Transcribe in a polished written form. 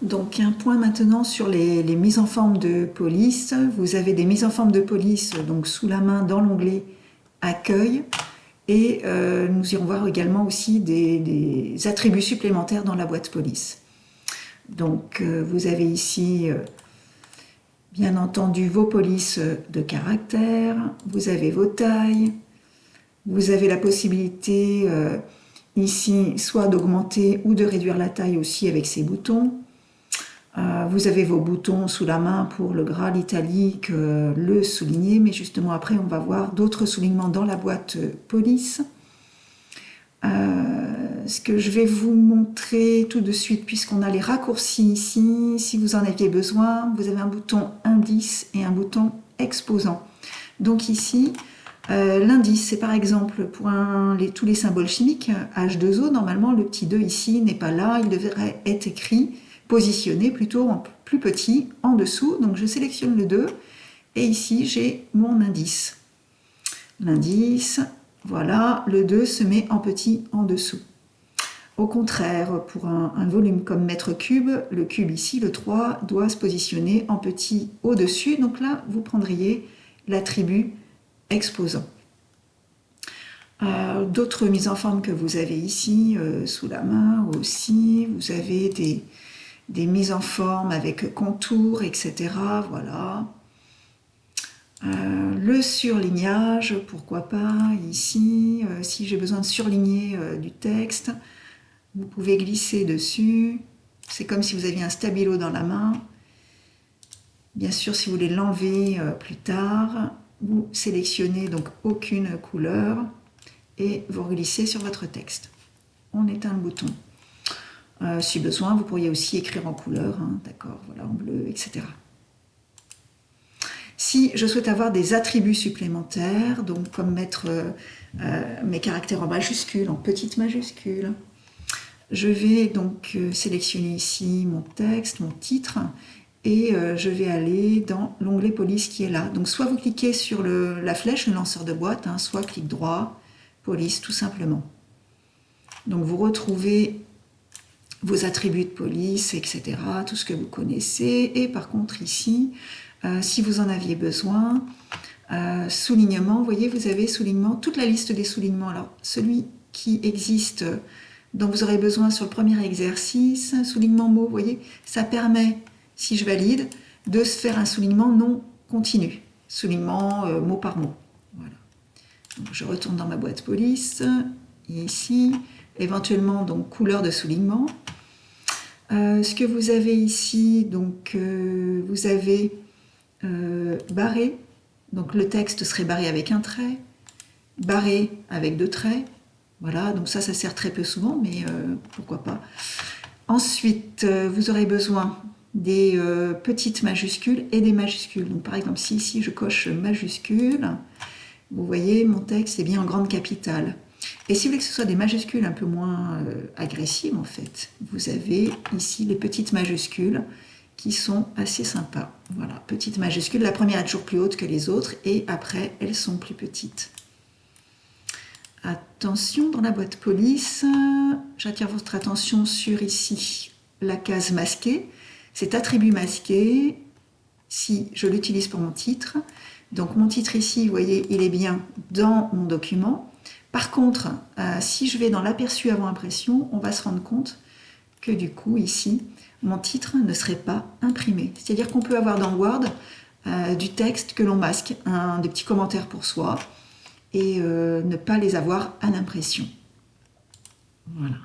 Donc un point maintenant sur les mises en forme de police. Vous avez des mises en forme de police donc sous la main dans l'onglet Accueil. Et nous irons voir également aussi des attributs supplémentaires dans la boîte police. Donc vous avez ici bien entendu vos polices de caractère, vous avez vos tailles, vous avez la possibilité ici soit d'augmenter ou de réduire la taille aussi avec ces boutons. Vous avez vos boutons sous la main pour le gras, l'italique, le souligné, mais justement après on va voir d'autres soulignements dans la boîte police. Ce que je vais vous montrer tout de suite, puisqu'on a les raccourcis ici, si vous en aviez besoin, vous avez un bouton indice et un bouton exposant. Donc ici, l'indice, c'est par exemple pour tous les symboles chimiques, H2O, normalement le petit 2 ici n'est pas là, il devrait être écrit, positionné plutôt en plus petit en dessous. Donc je sélectionne le 2 et ici j'ai mon indice. L'indice, voilà, le 2 se met en petit en dessous. Au contraire, pour un volume comme mètre cube, le cube ici, le 3, doit se positionner en petit au-dessus. Donc là, vous prendriez l'attribut exposant. D'autres mises en forme que vous avez ici, sous la main aussi, vous avez des mises en forme avec contour, etc. Voilà. Le surlignage, pourquoi pas, ici, si j'ai besoin de surligner du texte, vous pouvez glisser dessus. C'est comme si vous aviez un stabilo dans la main. Bien sûr, si vous voulez l'enlever plus tard, vous sélectionnez donc aucune couleur et vous glissez sur votre texte. On éteint le bouton. Si besoin, vous pourriez aussi écrire en couleur, hein, d'accord, voilà, en bleu, etc. Si je souhaite avoir des attributs supplémentaires, donc comme mettre mes caractères en majuscules, en petites majuscules, je vais donc sélectionner ici mon texte, mon titre, et je vais aller dans l'onglet police qui est là. Donc soit vous cliquez sur la flèche, le lanceur de boîte, hein, soit clic droit, police tout simplement. Donc vous retrouvez vos attributs de police, etc., tout ce que vous connaissez, et par contre ici, si vous en aviez besoin, soulignement, vous voyez, vous avez soulignement, toute la liste des soulignements. Alors celui qui existe, dont vous aurez besoin sur le premier exercice, soulignement mot, vous voyez, ça permet, si je valide, de se faire un soulignement non continu, soulignement mot par mot. Voilà. Donc, je retourne dans ma boîte police, et ici, éventuellement, donc couleur de soulignement. Ce que vous avez ici, donc vous avez barré, donc le texte serait barré avec un trait, barré avec 2 traits. Voilà, donc ça sert très peu souvent, mais pourquoi pas. Ensuite, vous aurez besoin des petites majuscules et des majuscules. Donc par exemple, si ici je coche majuscule, vous voyez, mon texte est bien en grande capitale. Et si vous voulez que ce soit des majuscules un peu moins agressives, en fait, vous avez ici les petites majuscules qui sont assez sympas. Voilà, petites majuscules. La première est toujours plus haute que les autres et après, elles sont plus petites. Attention, dans la boîte police, j'attire votre attention sur ici la case masquée. Cet attribut masqué, si je l'utilise pour mon titre, donc mon titre ici, vous voyez, il est bien dans mon document. Par contre, si je vais dans l'aperçu avant impression, on va se rendre compte que du coup, ici, mon titre ne serait pas imprimé. C'est-à-dire qu'on peut avoir dans Word du texte que l'on masque, des petits commentaires pour soi, et ne pas les avoir à l'impression. Voilà.